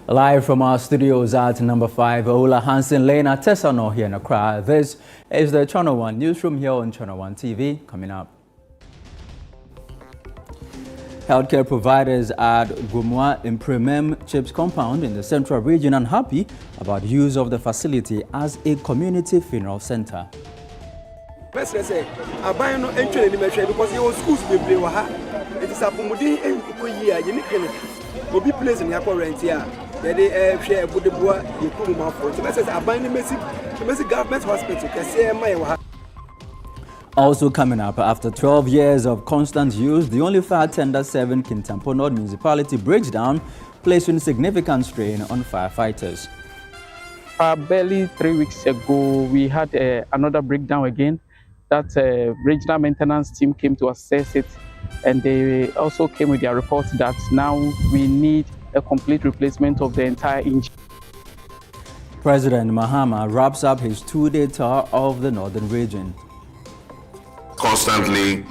Live from our studios at number 5, Ola Hansen Lane at Tessano here in Accra. This is the Channel 1 Newsroom here on Channel 1 TV. Coming up. Healthcare providers at Gomoa Mprumem Chips compound in the Central Region unhappy about use of the facility as a community funeral center. Let's say, I buy no entry because your schools will play. It is a Pumudi and Kuya, unique. Will be placed in your current year. They share with the boy, you come out for it. Let's say, I buy the Messi government hospital. Can say, my. Also coming up, after 12 years of constant use, the only fire tender serving Kintampo North Municipality breaks down, placing significant strain on firefighters. Barely 3 weeks ago, we had another breakdown again. That regional maintenance team came to assess it, and they also came with their report that now we need a complete replacement of the entire engine. President Mahama wraps up his 2-day tour of the northern region. Constantly,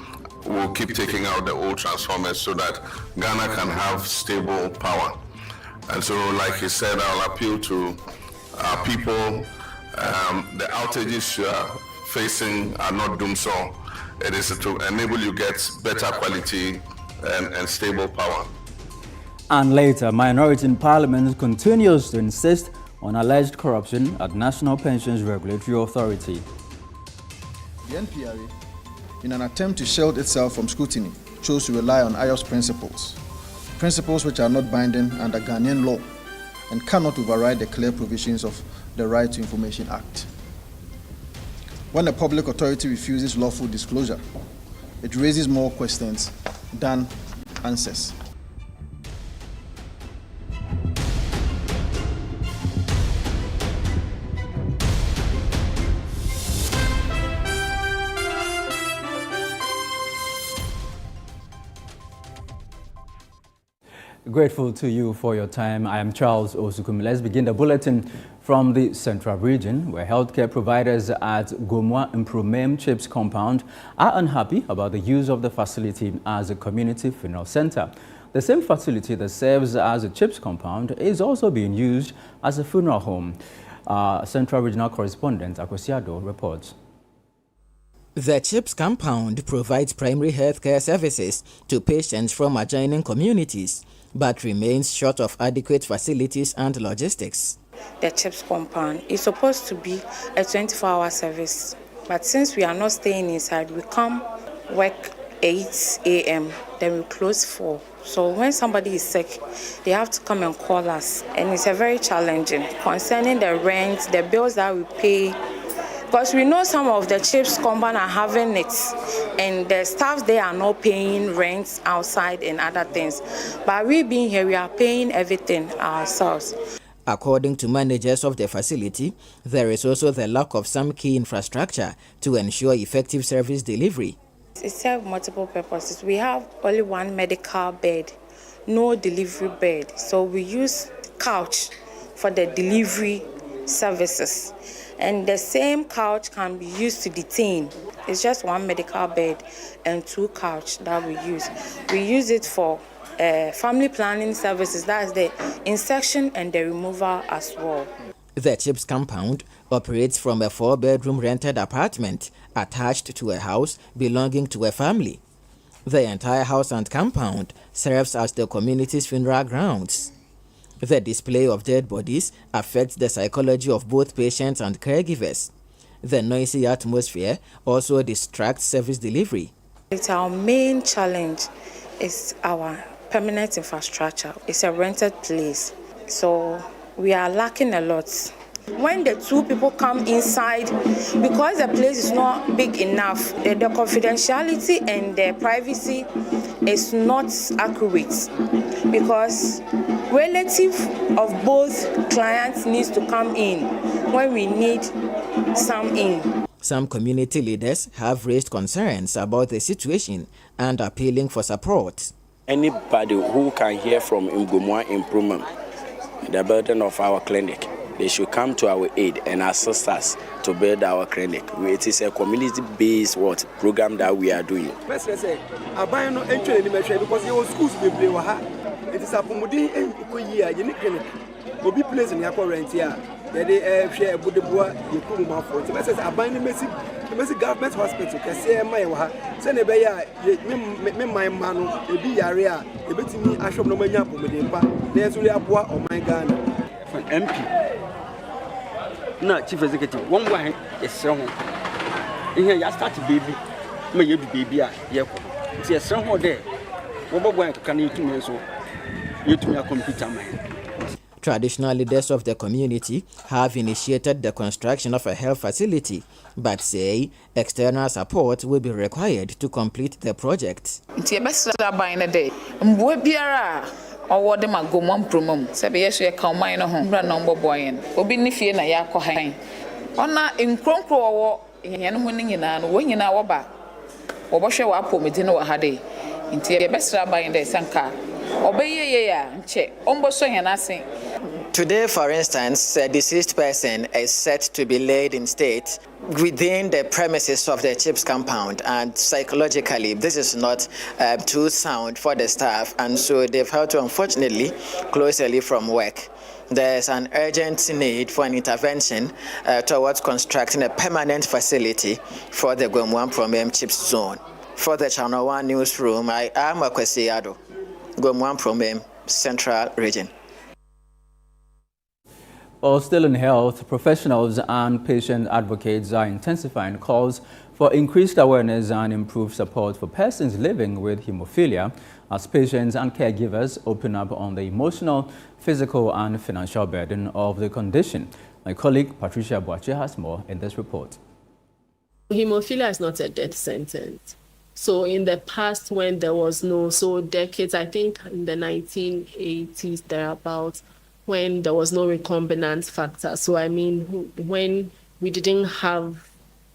we'll keep taking out the old transformers so that Ghana can have stable power. And so, like he said, I'll appeal to our people. The outages you are facing are not doomed, so it is to enable you get better quality and stable power. And later, minority in parliament continues to insist on alleged corruption at National Pensions Regulatory Authority. The NPRA, in an attempt to shield itself from scrutiny, chose to rely on IOS principles which are not binding under Ghanaian law and cannot override the clear provisions of the Right to Information Act. When a public authority refuses lawful disclosure, it raises more questions than answers. Grateful to you for your time. I am Charles Osukumi. Let's begin the bulletin from the Central Region, where healthcare providers at Gomoa Mprumem Chips compound are unhappy about the use of the facility as a community funeral center. The same facility that serves as a Chips compound is also being used as a funeral home. Central Regional correspondent Akosiado reports. The Chips compound provides primary healthcare services to patients from adjoining communities, but remains short of adequate facilities and logistics. The Chips compound is supposed to be a 24-hour service, but since we are not staying inside, we come work 8 a.m., then we close 4. So when somebody is sick, they have to come and call us, and it's a very challenging concerning the rent, the bills that we pay. Because we know some of the Chips compound are having it, and the staff there are not paying rent outside and other things. But we being here, we are paying everything ourselves. According to managers of the facility, there is also the lack of some key infrastructure to ensure effective service delivery. It serves multiple purposes. We have only one medical bed, no delivery bed. So we use couch for the delivery services. And the same couch can be used to detain. It's just one medical bed and 2 couches that we use. We use it for family planning services, that's the insection and the removal as well. The Chips compound operates from a 4-bedroom rented apartment attached to a house belonging to a family. The entire house and compound serves as the community's funeral grounds. The display of dead bodies affects the psychology of both patients and caregivers. The noisy atmosphere also distracts service delivery. It's our main challenge is our permanent infrastructure. It's a rented place, so we are lacking a lot. When the 2 people come inside, because the place is not big enough, the confidentiality and the privacy is not accurate, because relative of both clients needs to come in when we need some in. Some community leaders have raised concerns about the situation and appealing for support. Anybody who can hear from Gomoa Mprumem, the burden of our clinic, they should come to our aid and assist us to build our clinic. It is a community-based program that we are doing. Let's say, I buy no entry because your schools will play. It is a Pumudi and Kuya, unique clinic. obi place in yakɔ rent here yɛde hwɛ bodeboa yɛkuru mu afɔ nti mɛsɛ sɛ aban no mɛsi government hospital kɛseɛ ma yɛwɔ ha sɛ ne bɛyɛ a me man ma no ebi yare a yɛbɛtumi ahwɛ no manya apɔmuden pa na yɛso de aboa ɔman Ghana MP na chief executive one way yɛsrɛ ho ihe ya start baby ma yɛdu baby a yɛkɔ nti yɛsrɛ ho dɛ wɔbɛbɔ yɛn kaka na yɛtumi nso yɛtumi akɔmpita man. Traditional leaders of the community have initiated the construction of a health facility, but say external support will be required to complete the project. Nti ebesra ban na dey mboa biara owo de ma Gomoa Mprumem se be yeso ye kan man no ho bra na mboboyen obi ne fie na yakɔ han ona nkronkro wo yene ho ne nyina no wonyina wo ba wo bohwe wa apomedi no wa ha dey nti ebesra ban dey sanka obeyeye ya nche omboso yenase. Today, for instance, a deceased person is set to be laid in state within the premises of the CHIPS compound, and psychologically this is not too sound for the staff, and so they've had to unfortunately close early from work. There's an urgent need for an intervention towards constructing a permanent facility for the Gomoa Mprumem CHIPS zone. For the Channel 1 Newsroom, I am Akwesi Ado, Gomoa Mprumem, Central Region. While still in health, professionals and patient advocates are intensifying calls for increased awareness and improved support for persons living with hemophilia as patients and caregivers open up on the emotional, physical and financial burden of the condition. My colleague Patricia Boache has more in this report. Hemophilia is not a death sentence. So in the past, when there was no, decades, I think in the 1980s, thereabouts, when there was no recombinant factor. So I mean, when we didn't have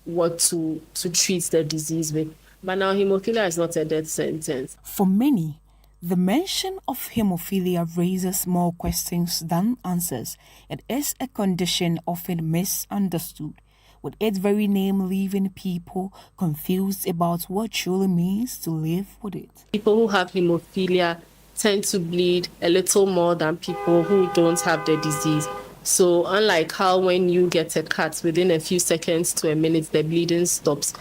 what to treat the disease with. But now hemophilia is not a death sentence. For many, the mention of hemophilia raises more questions than answers. It is a condition often misunderstood, with its very name leaving people confused about what truly means to live with it. People who have hemophilia tend to bleed a little more than people who don't have the disease. So unlike how when you get a cut, within a few seconds to a minute, the bleeding stops,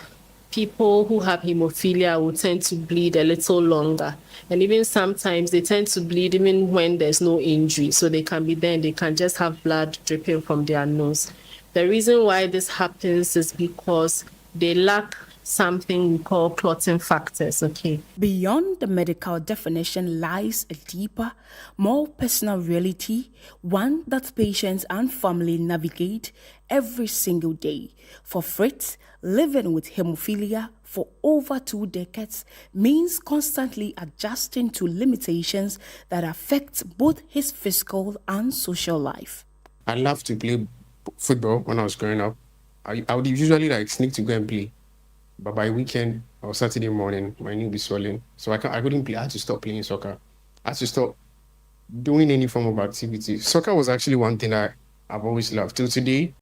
people who have hemophilia will tend to bleed a little longer. And even sometimes they tend to bleed even when there's no injury. So they can be there and they can just have blood dripping from their nose. The reason why this happens is because they lack something we call clotting factors, okay? Beyond the medical definition lies a deeper, more personal reality, one that patients and family navigate every single day. For Fritz, living with hemophilia for over 2 decades means constantly adjusting to limitations that affect both his physical and social life. I loved to play football when I was growing up. I would usually sneak to go and play. But by weekend or Saturday morning, my knee would be swollen. So I couldn't play. I had to stop playing soccer. I had to stop doing any form of activity. Soccer was actually one thing I've always loved. Till today,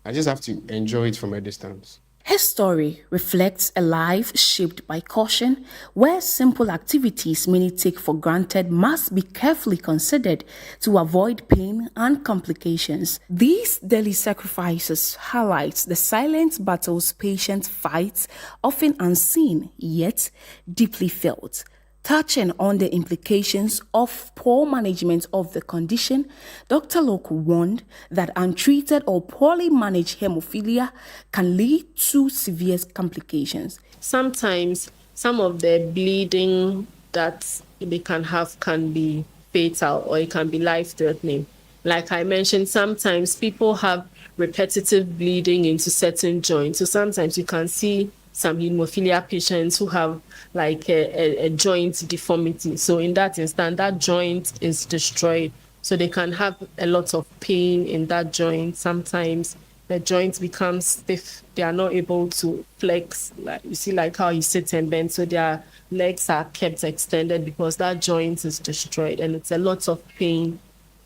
I just have to enjoy it from a distance. His story reflects a life shaped by caution, where simple activities many take for granted must be carefully considered to avoid pain and complications. These daily sacrifices highlight the silent battles patients fight, often unseen yet deeply felt. Touching on the implications of poor management of the condition, Dr. Locke warned that untreated or poorly managed hemophilia can lead to severe complications. Sometimes some of the bleeding that they can have can be fatal or it can be life-threatening. Like I mentioned, sometimes people have repetitive bleeding into certain joints. So sometimes you can see some hemophilia patients who have a joint deformity. So in that instance, that joint is destroyed. So they can have a lot of pain in that joint. Sometimes the joint becomes stiff. They are not able to flex. You see how you sit and bend. So their legs are kept extended because that joint is destroyed. And it's a lot of pain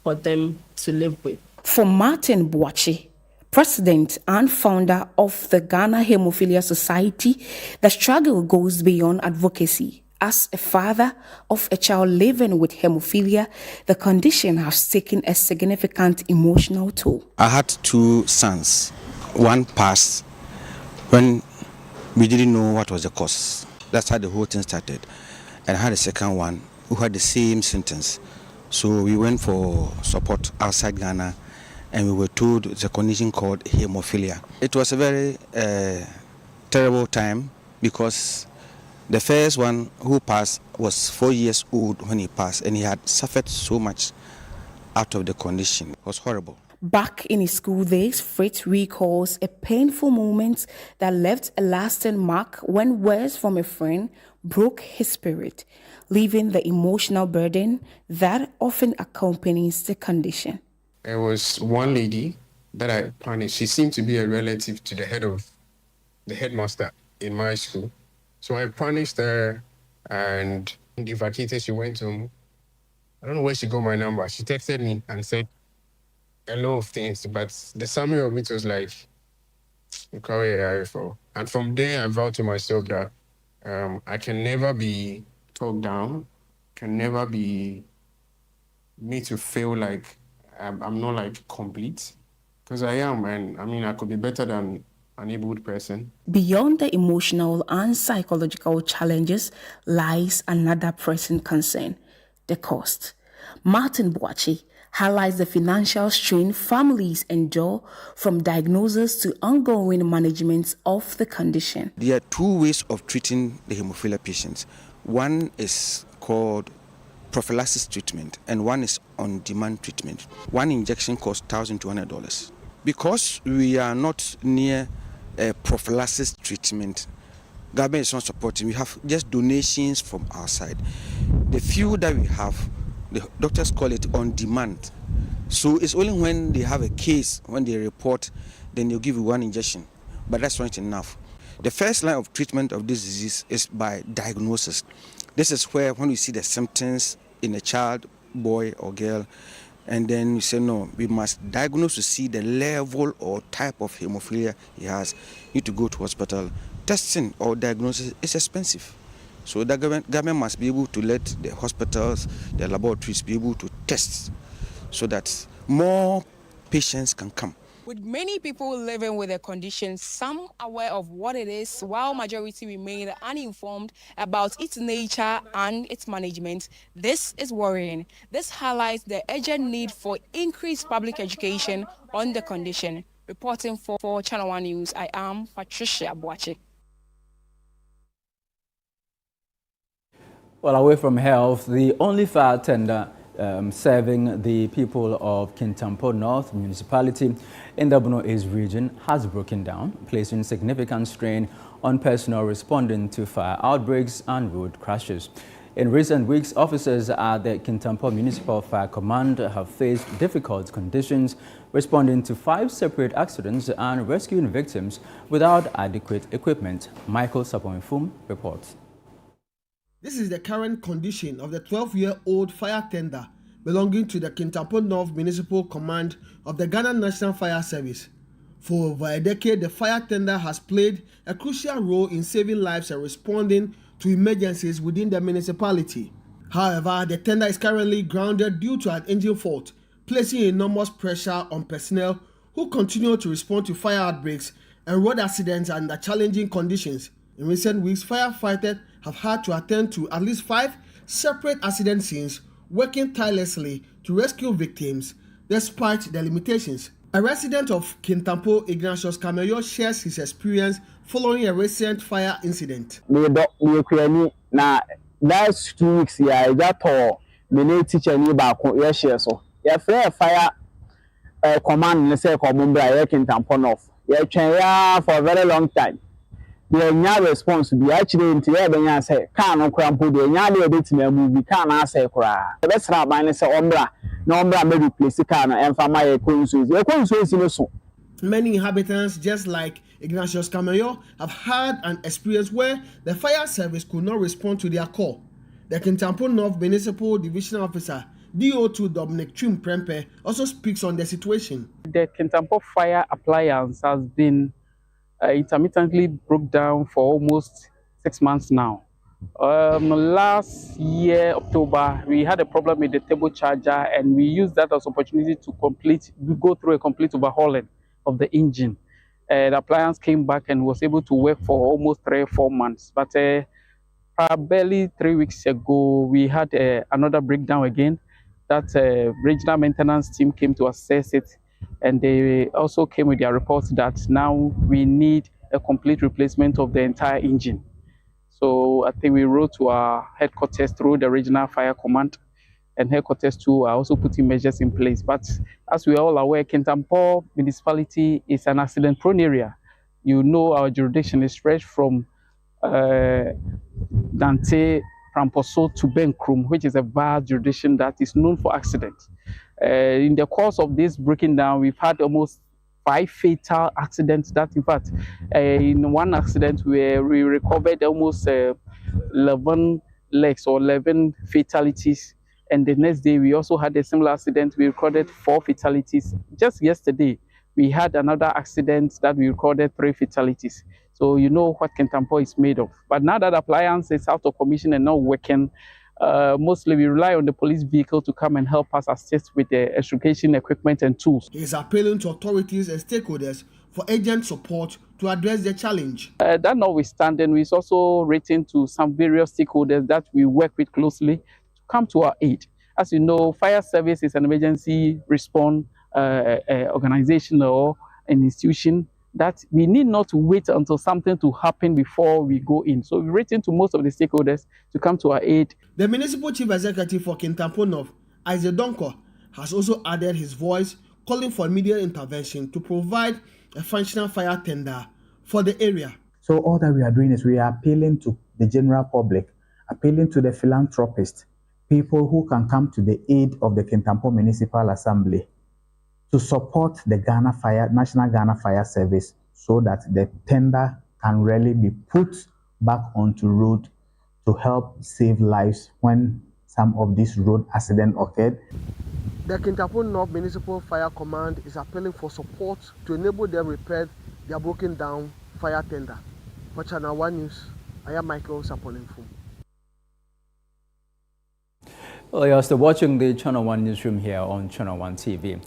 for them to live with. For Martin Boache, President and founder of the Ghana Hemophilia Society, the struggle goes beyond advocacy. As a father of a child living with hemophilia, the condition has taken a significant emotional toll. I had 2 sons. One passed when we didn't know what was the cause. That's how the whole thing started. And I had a second one who had the same symptoms. So we went for support outside Ghana, and we were told it's a condition called hemophilia. It was a very terrible time because the first one who passed was 4 years old when he passed, and he had suffered so much out of the condition. It was horrible. Back in his school days, Fritz recalls a painful moment that left a lasting mark when words from a friend broke his spirit, leaving the emotional burden that often accompanies the condition. There was one lady that I punished. She seemed to be a relative to the headmaster in my school. So I punished her, and the vacated, she went home. I don't know where she got my number. She texted me and said a lot of things, but the summary of it was like, and from there I vowed to myself that I can never be talked down, can never be made to feel like I'm not like complete, because I am, and I mean I could be better than an able person. Beyond the emotional and psychological challenges lies another pressing concern: the cost. Martin Boachi highlights the financial strain families endure from diagnosis to ongoing management of the condition. There are 2 ways of treating the hemophilia patients. One is called prophylaxis treatment, and one is on-demand treatment. One injection costs $1,200. Because we are not near a prophylaxis treatment, government is not supporting. We have just donations from our side. The few that we have, the doctors call it on demand. So it's only when they have a case, when they report, then they'll give you 1 injection. But that's not enough. The first line of treatment of this disease is by diagnosis. This is where when we see the symptoms in a child, boy or girl, and then you say, no, we must diagnose to see the level or type of hemophilia he has. You need to go to hospital. Testing or diagnosis is expensive. So the government must be able to let the hospitals, the laboratories be able to test so that more patients can come. With many people living with the condition, some aware of what it is, while majority remain uninformed about its nature and its management, this is worrying. This highlights the urgent need for increased public education on the condition. Reporting for Channel 1 News, I am Patricia Boache. Well, away from health, the only fire tender serving the people of Kintampo North Municipality in the Bono East region has broken down, placing significant strain on personnel responding to fire outbreaks and road crashes. In recent weeks, officers at the Kintampo Municipal Fire Command have faced difficult conditions, responding to 5 separate accidents and rescuing victims without adequate equipment. Michael Saponfum reports. This is the current condition of the 12-year-old fire tender belonging to the Kintampo North Municipal Command of the Ghana National Fire Service. For over a decade, the fire tender has played a crucial role in saving lives and responding to emergencies within the municipality. However, the tender is currently grounded due to an engine fault, placing enormous pressure on personnel who continue to respond to fire outbreaks and road accidents under challenging conditions. In recent weeks, firefighters have had to attend to at least 5 separate accident scenes, working tirelessly to rescue victims despite the limitations. A resident of Kintampo, Ignatius Camello, shares his experience following a recent fire incident. Last 2 weeks, I got the teacher nearby. So fire command and say Comumbra Kintampo North. For a very long time. The response be actually into the say, can't crampo the Yali bit me movie, can't say cry. Let's not mind say Ombra, no Ombra may replace the can and for my consuls. Your consuls. Many inhabitants, just like Ignatius Camello, have had an experience where the fire service could not respond to their call. The Kintampo North Municipal Division Officer, DO2 Dominic Mprumem, also speaks on the situation. The Kintampo fire appliance has been intermittently broke down for almost 6 months now. Last year, October, we had a problem with the table charger, and we used that as opportunity to go through a complete overhauling of the engine. The appliance came back and was able to work for almost 3 or 4 months. But barely 3 weeks ago, we had another breakdown again. That regional maintenance team came to assess it, and they also came with their reports that now we need a complete replacement of the entire engine. So I think we wrote to our headquarters through the regional fire command, and headquarters too are also putting measures in place. But as we are all aware, Kintampo municipality is an accident-prone area. You know, our jurisdiction is stretched from Dante, Pramposo to Benkrum, which is a vast jurisdiction that is known for accidents. In the course of this breaking down, we've had almost 5 fatal accidents. That, in fact, in one accident where we recovered almost 11 legs or 11 fatalities. And the next day, we also had a similar accident. We recorded 4 fatalities. Just yesterday, we had another accident that we recorded 3 fatalities. So you know what Kintampo is made of. But now that appliance is out of commission and not working, mostly we rely on the police vehicle to come and help us assist with the extrication equipment and tools. He is appealing to authorities and stakeholders for urgent support to address the challenge. That notwithstanding, we've also written to some various stakeholders that we work with closely to come to our aid. As you know, fire service is an emergency response organization or an institution that we need not wait until something to happen before we go in. So we've written to most of the stakeholders to come to our aid. The Municipal Chief Executive for Kintampo North, Isaac Donko, has also added his voice, calling for immediate intervention to provide a functional fire tender for the area. So all that we are doing is we are appealing to the general public, appealing to the philanthropists, people who can come to the aid of the Kintampo Municipal Assembly to support the National Ghana Fire Service so that the tender can really be put back onto road to help save lives when some of these road accidents occurred. The Kintampo North Municipal Fire Command is appealing for support to enable them repair their broken down fire tender. For Channel 1 News, I am Michael Saponinfu. Well, you're still watching the Channel 1 Newsroom here on Channel 1 TV.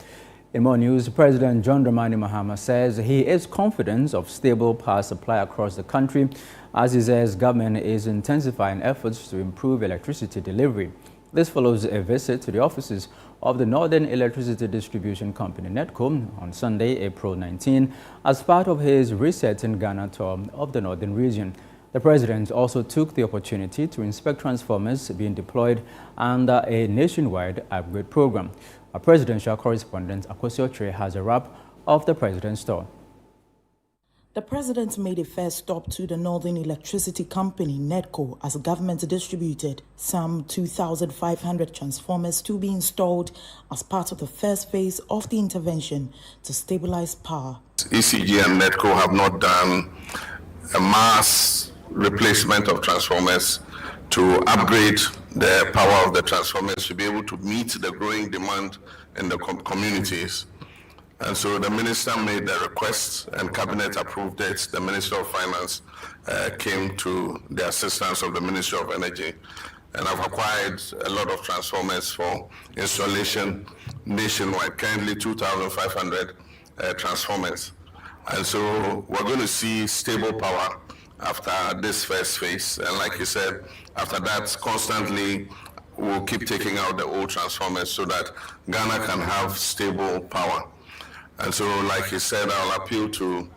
In more news, President John Dramani Mahama says he is confident of stable power supply across the country, as he says government is intensifying efforts to improve electricity delivery. This follows a visit to the offices of the Northern Electricity Distribution Company, NEDCO, on Sunday, April 19, as part of his Reset in Ghana tour of the Northern region. The president also took the opportunity to inspect transformers being deployed under a nationwide upgrade program. Our presidential correspondent, Akosio Tre, has a wrap of the president's tour. The president made a first stop to the Northern Electricity Company, NEDCO, as government distributed some 2,500 transformers to be installed as part of the first phase of the intervention to stabilize power. ECG and NEDCO have not done a mass replacement of transformers to upgrade the power of the transformers to be able to meet the growing demand in the communities. And so the minister made the request and cabinet approved it. The Minister of Finance came to the assistance of the Ministry of Energy. And I've acquired a lot of transformers for installation nationwide, currently 2,500 transformers. And so we're going to see stable power after this first phase. And like you said, after that, constantly we'll keep taking out the old transformers so that Ghana can have stable power. And so, like you said, I'll appeal to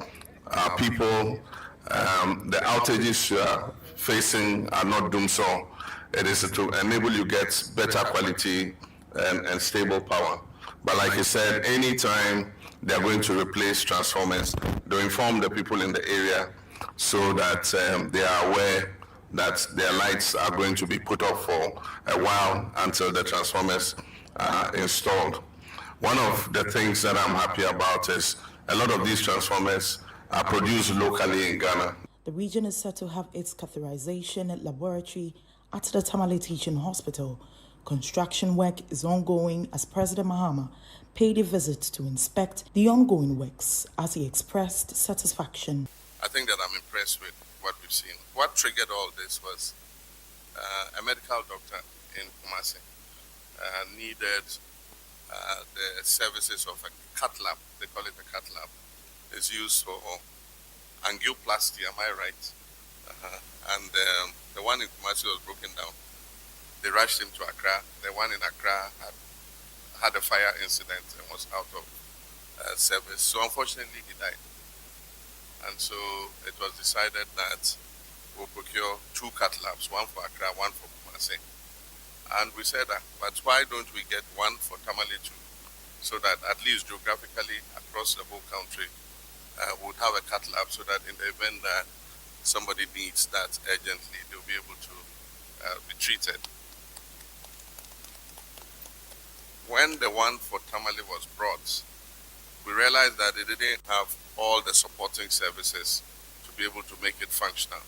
people. The outages you are facing are not doomed, so it is to enable you get better quality and stable power. But like you said, anytime they're going to replace transformers, they'll inform the people in the area so that they are aware that their lights are going to be put off for a while until the transformers are installed. One of the things that I'm happy about is a lot of these transformers are produced locally in Ghana. The region is set to have its catheterization laboratory at the Tamale Teaching Hospital. Construction work is ongoing as President Mahama paid a visit to inspect the ongoing works as he expressed satisfaction. I think that I'm impressed with what we've seen. What triggered all this was a medical doctor in Kumasi needed the services of a cath lab. They call it a cath lab. It's used for angioplasty, am I right? And the one in Kumasi was broken down. They rushed him to Accra. The one in Accra had a fire incident and was out of service. So unfortunately, he died. And so it was decided that we'll procure 2 cath labs, one for Accra, one for Kumasi. And we said, but why don't we get one for Tamale too, so that at least geographically across the whole country, we'll have a cath lab, so that in the event that somebody needs that urgently, they'll be able to be treated. When the one for Tamale was brought, we realized that it didn't have all the supporting services to be able to make it functional.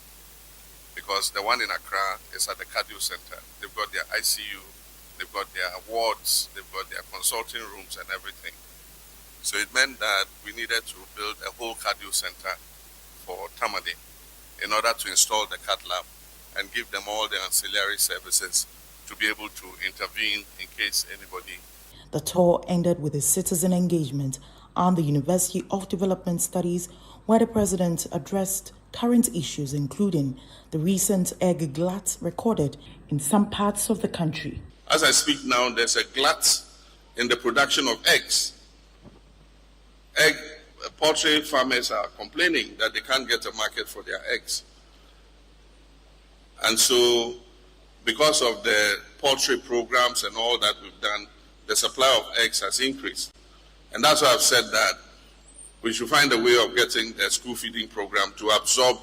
Because the one in Accra is at the cardio center. They've got their ICU, they've got their wards, they've got their consulting rooms and everything. So it meant that we needed to build a whole cardio center for Tamale in order to install the cath lab and give them all the ancillary services to be able to intervene in case anybody. The tour ended with a citizen engagement and the University of Development Studies, where the president addressed current issues, including the recent egg glut recorded in some parts of the country. As I speak now, there's a glut in the production of eggs. Poultry farmers are complaining that they can't get a market for their eggs. And so, because of the poultry programs and all that we've done, the supply of eggs has increased. And that's why I've said that we should find a way of getting the school feeding program to absorb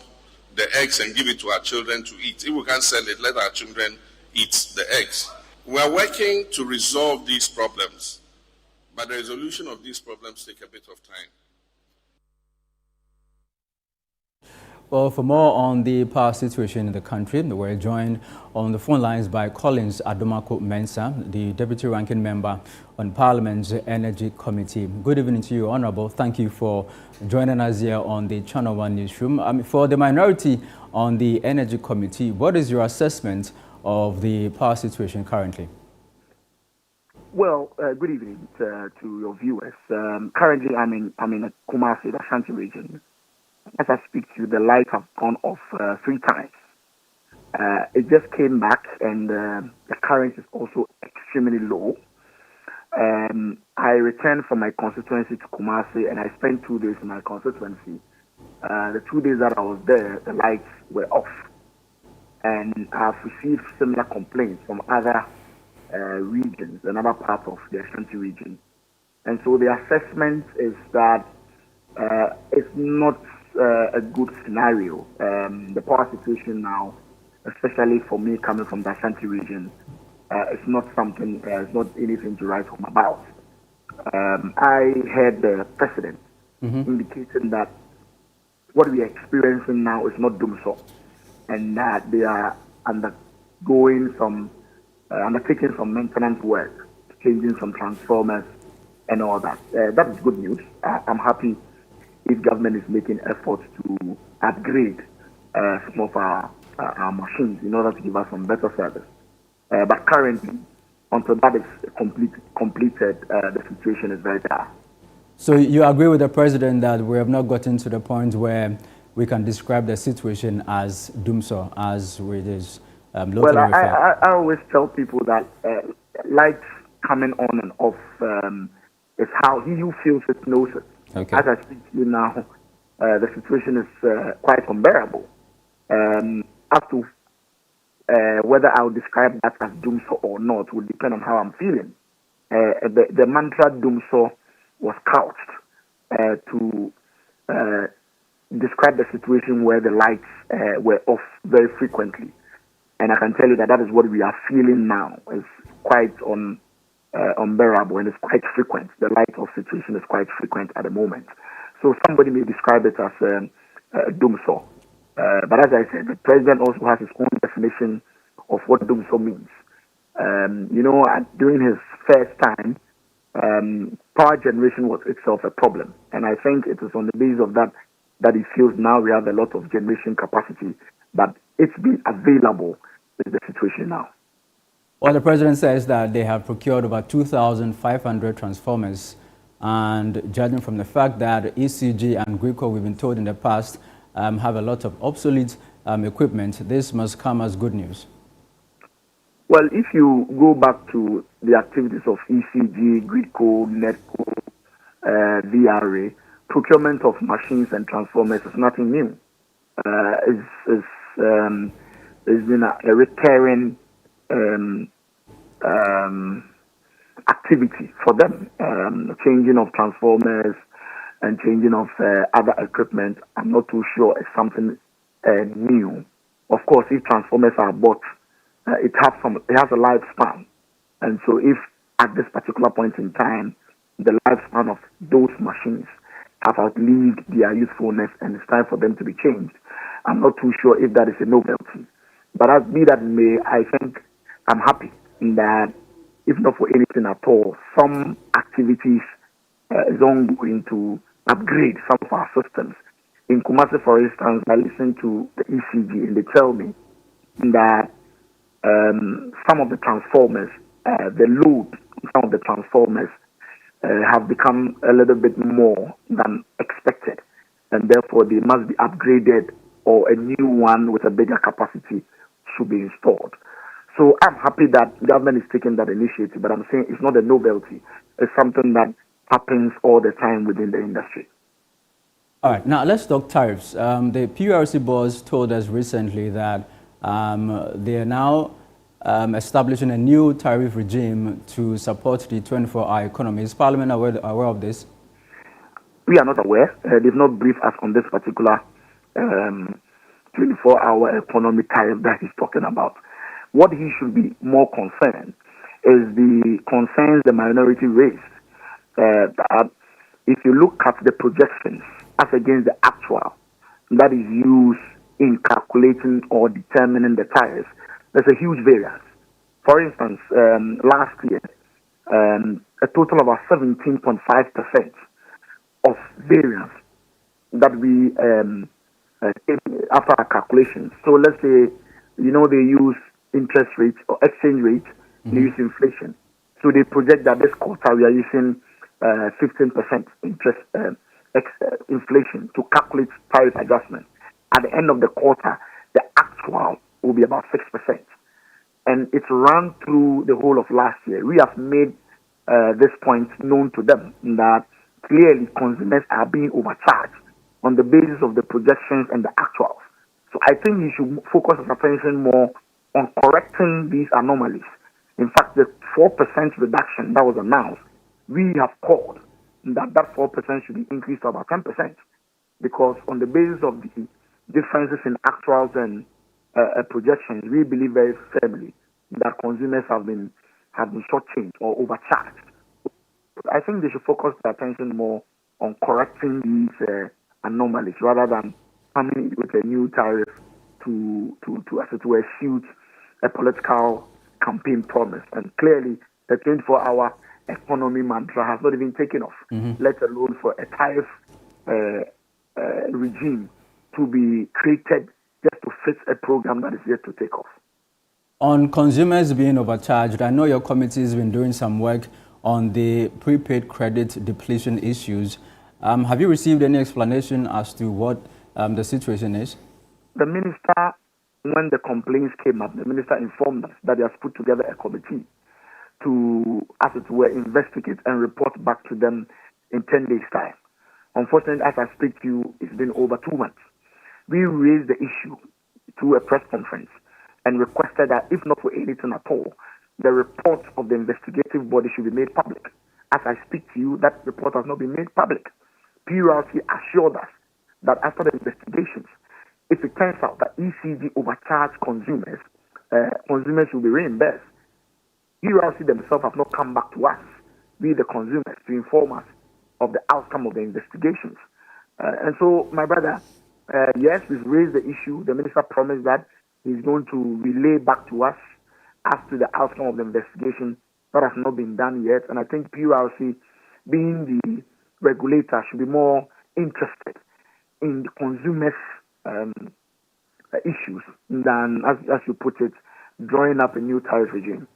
the eggs and give it to our children to eat. If we can't sell it, let our children eat the eggs. We are working to resolve these problems, but the resolution of these problems take a bit of time. Well, for more on the power situation in the country, we're joined on the phone lines by Collins Adomako Mensah, the Deputy Ranking Member on Parliament's Energy Committee. Good evening to you, Honourable. Thank you for joining us here on the Channel 1 Newsroom. For the minority on the Energy Committee, what is your assessment of the power situation currently? Well, good evening to your viewers. Currently, I'm in Kumasi, the Ashanti region. As I speak to you, the lights have gone off 3 times. It just came back, and the current is also extremely low. I returned from my constituency to Kumasi, and I spent 2 days in my constituency. The 2 days that I was there, the lights were off. And I've received similar complaints from other regions, another part of the Ashanti region. And so the assessment is that it's not a good scenario. The power situation now, especially for me coming from the Ashanti region, it's not something, it's not anything to write home about. I heard the president indicating that what we are experiencing now is not doomsday, and that they are undertaking some maintenance work, changing some transformers and all that. That is good news. I'm happy if government is making efforts to upgrade some of our machines in order to give us some better service. But currently, until that is completed, the situation is very bad. So you agree with the president that we have not gotten to the point where we can describe the situation as doomsday, as it is locally referred? I always tell people that lights coming on and off is how he who feels it knows it. Okay. As I speak to you now, the situation is quite unbearable. As to whether I would describe that as doomsday or not would depend on how I'm feeling. The mantra doomsday was couched to describe the situation where the lights were off very frequently. And I can tell you that that is what we are feeling now. It's quite unbearable, and it's quite frequent. The light off situation is quite frequent at the moment. So somebody may describe it as a doomsday. But as I said, the president also has his own definition of what doomsday means. During his first time, power generation was itself a problem. And I think it is on the basis of that he feels now we have a lot of generation capacity, but it's been available is the situation now. Well, the president says that they have procured over 2,500 transformers, and judging from the fact that ECG and Greco, we've been told in the past, have a lot of obsolete equipment, this must come as good news. Well, if you go back to the activities of ECG, Greco, NETCO, NPRA, procurement of machines and transformers is nothing new. It's been a recurring activity for them. Changing of transformers and changing of other equipment, I'm not too sure it's something new. Of course, if transformers are bought, it has a lifespan, and so if at this particular point in time the lifespan of those machines have outlived their usefulness and it's time for them to be changed, I'm not too sure if that is a novelty. But as be that may, I think I'm happy in that, if not for anything at all, some activities is ongoing to upgrade some of our systems. In Kumasi, for instance, I listen to the ECG and they tell me that some of the transformers, the load on some of the transformers have become a little bit more than expected, and therefore they must be upgraded or a new one with a bigger capacity should be installed. So I'm happy that the government is taking that initiative, but I'm saying it's not a novelty. It's something that happens all the time within the industry. All right, now let's talk tariffs. The PRC boss told us recently that they are now establishing a new tariff regime to support the 24-hour economy. Is Parliament aware of this? We are not aware. They've not briefed us on this particular 24-hour economy tariff that he's talking about. What he should be more concerned is the concerns the minority raised. That if you look at the projections as against the actual that is used in calculating or determining the tariffs, there's a huge variance. For instance, last year, a total of about 17.5% of variance that we after our calculations. So let's say, they use interest rates or exchange rates, they use inflation. So they project that this quarter we are using 15% interest inflation to calculate tariff adjustment. At the end of the quarter, the actual will be about 6%. And it's run through the whole of last year. We have made this point known to them that clearly consumers are being overcharged on the basis of the projections and the actuals. So I think you should focus our attention more on correcting these anomalies. In fact, the 4% reduction that was announced, we have called that 4% should be increased to about 10%, because on the basis of the differences in actuals and projections, we believe very firmly that consumers have been shortchanged or overcharged. I think they should focus their attention more on correcting these anomalies rather than coming with a new tariff to as it were, shoot a political campaign promise. And clearly, the 24-hour economy mantra has not even taken off, let alone for a tariff regime to be created just to fit a program that is yet to take off. On consumers being overcharged, I know your committee has been doing some work on the prepaid credit depletion issues. Have you received any explanation as to what the situation is? The minister, when the complaints came up, the minister informed us that he has put together a committee to, as it were, investigate and report back to them in 10 days' time. Unfortunately, as I speak to you, it's been over 2 months. We raised the issue through a press conference and requested that, if not for anything at all, the report of the investigative body should be made public. As I speak to you, that report has not been made public. PRC assured us that after the investigations, if it turns out that ECG overcharged consumers, consumers will be reimbursed. PRC themselves have not come back to us, we the consumers, to inform us of the outcome of the investigations. And so, my brother, yes, we've raised the issue. The minister promised that he's going to relay back to us as to the outcome of the investigation. That has not been done yet. And I think PRC, being the regulator, should be more interested in the consumers' issues than, as you put it, drawing up a new tariff regime.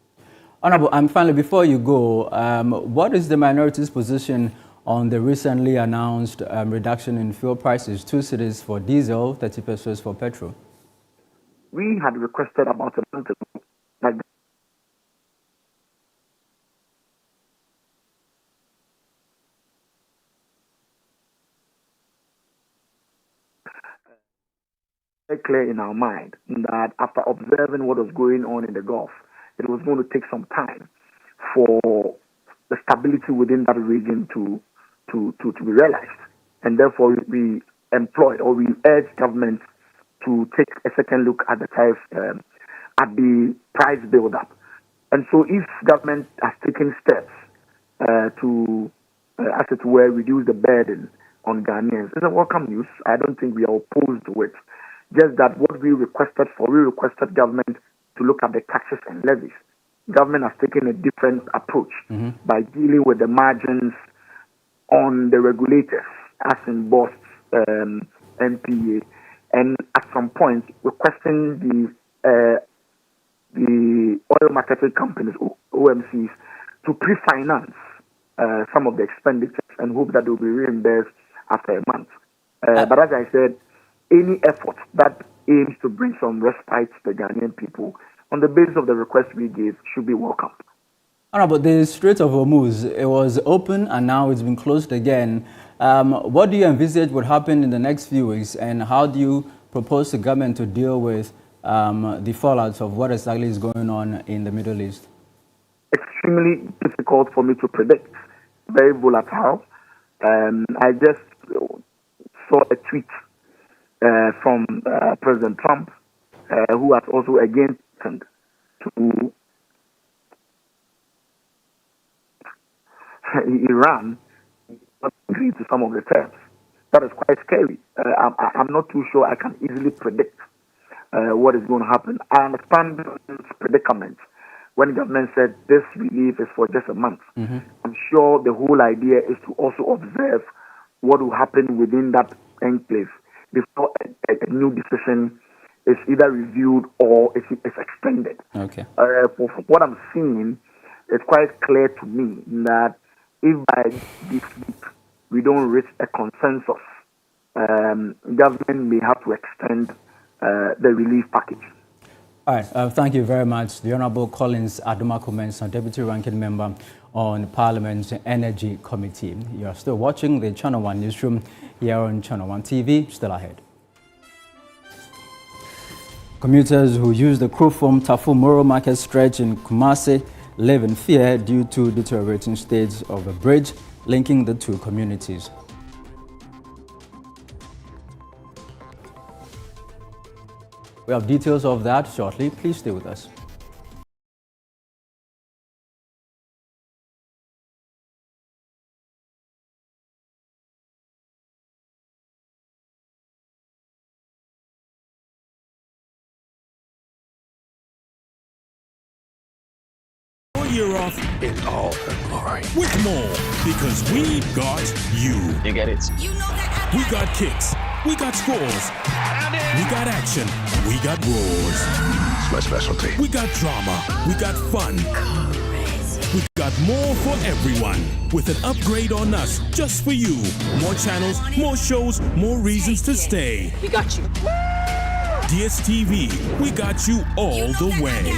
Honorable, and finally, before you go, what is the minority's position on the recently announced reduction in fuel prices, 2 cedis for diesel, 30 pesos for petrol? We had requested about a month ago that very clear in our mind that after observing what was going on in the Gulf, it was going to take some time for the stability within that region to be realized. And therefore, we employed or we urged government to take a second look at the tariff, at the price build-up. And so if government has taken steps to, as it were, reduce the burden on Ghanaians, it's a welcome news. I don't think we are opposed to it. Just that what we requested government to look at the taxes and levies. Government has taken a different approach by dealing with the margins on the regulators, as in BOSS, NPRA, and at some point requesting the oil marketing companies, OMCs, to pre-finance some of the expenditures and hope that they will be reimbursed after a month. But as I said, any effort that aims to bring some respite to the Ghanaian people on the basis of the request we gave should be welcomed. But the Strait of Hormuz, it was open and now it's been closed again. What do you envisage would happen in the next few weeks, and how do you propose the government to deal with the fallout of what exactly is going on in the Middle East? Extremely difficult for me to predict. Very volatile. I just saw a tweet from President Trump, who has also again turned to Iran not agree to some of the terms. That is quite scary. I'm not too sure I can easily predict what is going to happen. I understand this predicament when the government said this relief is for just a month. I'm sure the whole idea is to also observe what will happen within that enclave before a new decision is either reviewed or is extended. Okay. For what I'm seeing, it's quite clear to me that if by this week we don't reach a consensus, government may have to extend the relief package. All right. Thank you very much. The Honorable Collins Adumaku-Mensah, Deputy Ranking Member on Parliament's Energy Committee. You are still watching the Channel 1 Newsroom here on Channel 1 TV. Still ahead. Commuters who use the Krofom-Tafo Moro Market stretch in Kumasi live in fear due to deteriorating states of the bridge linking the two communities. We have details of that shortly. Please stay with us. Year off in all her glory. With more, because we got you. You get it? You know that. We got kicks. We got scores. We got action. We got roars. It's my specialty. We got drama. We got fun. We got more for everyone. With an upgrade on us, just for you. More channels, more shows, more reasons to stay. We got you. DSTV, we got you all the way.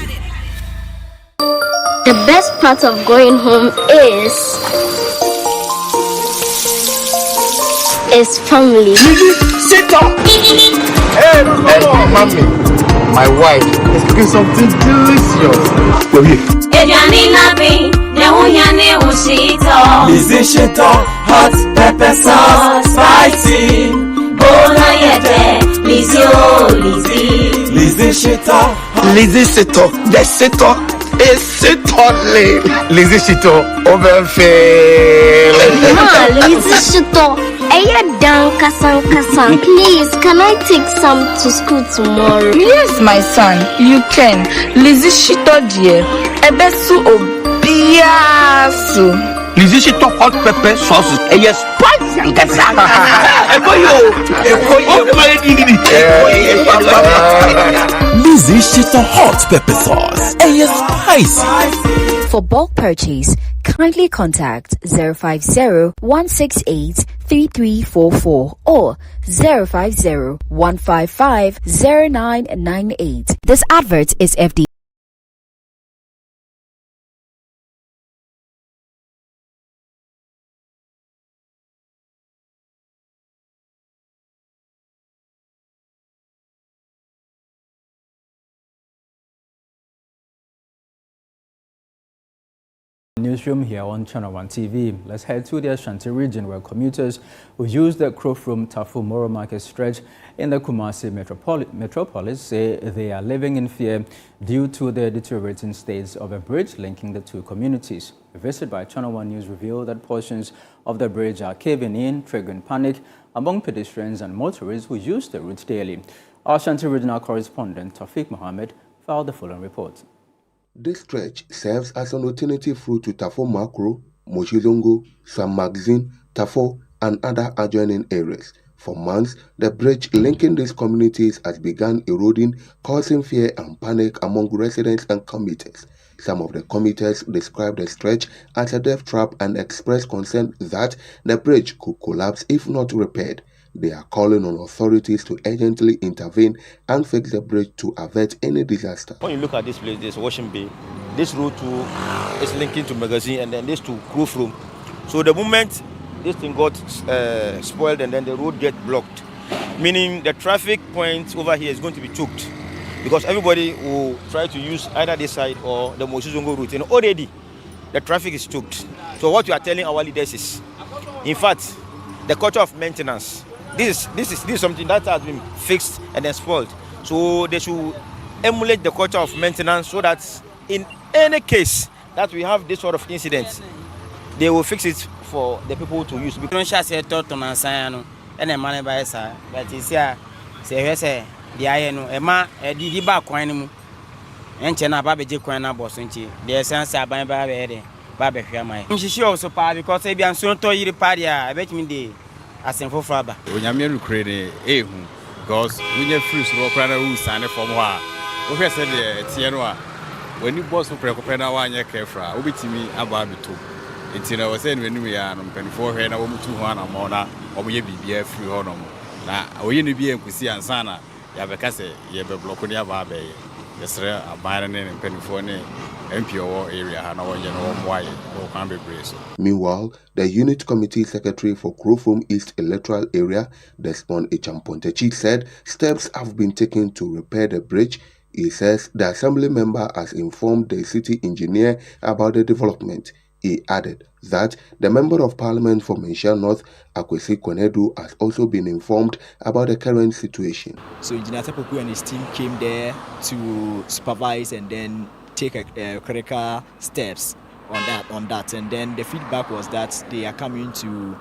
The best part of going home is family. Sit up! Hey, mommy, my wife is cooking something delicious. Lizzie Shito, hot pepper sauce, spicy. Bona yete, Lizzie, oh Lizzie. Lizzie Shito, Lizzie Shito, the Shito. Lizzie Shito, Lizzie Shito, please, can I take some to school tomorrow? Yes, my son, you can. Lizzie Shito, dear. Ebesu obiasu. Lizzie Shito hot pepper sauce. Yes, spicy. Lizzie Shito hot pepper sauce. And it's spicy. For bulk purchase, kindly contact 050-168-3344 or 050-155-0998. This advert is FD. Newsroom here on Channel 1 TV. Let's head to the Ashanti region where commuters who use the Krofrom-Tafo Moro Market stretch in the Kumasi metropolis say they are living in fear due to the deteriorating states of a bridge linking the two communities. A visit by Channel 1 News revealed that portions of the bridge are caving in, triggering panic among pedestrians and motorists who use the route daily. Our Ashanti regional correspondent Taufik Mohammed filed the following report. This stretch serves as an alternative route to Tafo Makro, Mochilongo, Sam Magazine, Tafo, and other adjoining areas. For months, the bridge linking these communities has begun eroding, causing fear and panic among residents and commuters. Some of the commuters described the stretch as a death trap and expressed concern that the bridge could collapse if not repaired. They are calling on authorities to urgently intervene and fix the bridge to avert any disaster. When you look at this place, there's Washing Bay. This road is linking to Magazine and then this to Krofrom. So the moment this thing got spoiled and then the road get blocked, meaning the traffic point over here is going to be choked because everybody will try to use either this side or the Moshizongo route. And already the traffic is choked. So what we are telling our leaders is, in fact, the culture of maintenance. This is something that has been fixed and then spoiled. So they should emulate the culture of maintenance so that in any case that we have this sort of incidents, they will fix it for the people to use. But it's here, say the iron, Emma, a Diba Quanum, and Chena Babaji Quana Bossinchi, the essence of Baba Fiamai. She also part because they be soon to you party, I bet me the. For Fraba. When you create a because we have fruits of Prana who signed from Wa. We said the Tianoa. When you boss for Precopena, one year carefra, Obi to me about the two. It's in our saying when we are on 24 and I want to 1 Mona or we be a free honor. Now, we need to be a Kusi and Sana, Yabacase, Yabloconia Babe, yes, sir, a Byron and Penifone. NPRA area and why or can be braced. Meanwhile, the unit committee secretary for Krofrom East Electoral Area, Desmond Echampontechi, said steps have been taken to repair the bridge. He says the assembly member has informed the city engineer about the development. He added that the member of parliament for Mensha North, Akwesi Konedu, has also been informed about the current situation. So Engineer Tapoku and his team came there to supervise and then take critical steps on that, and then the feedback was that they are coming to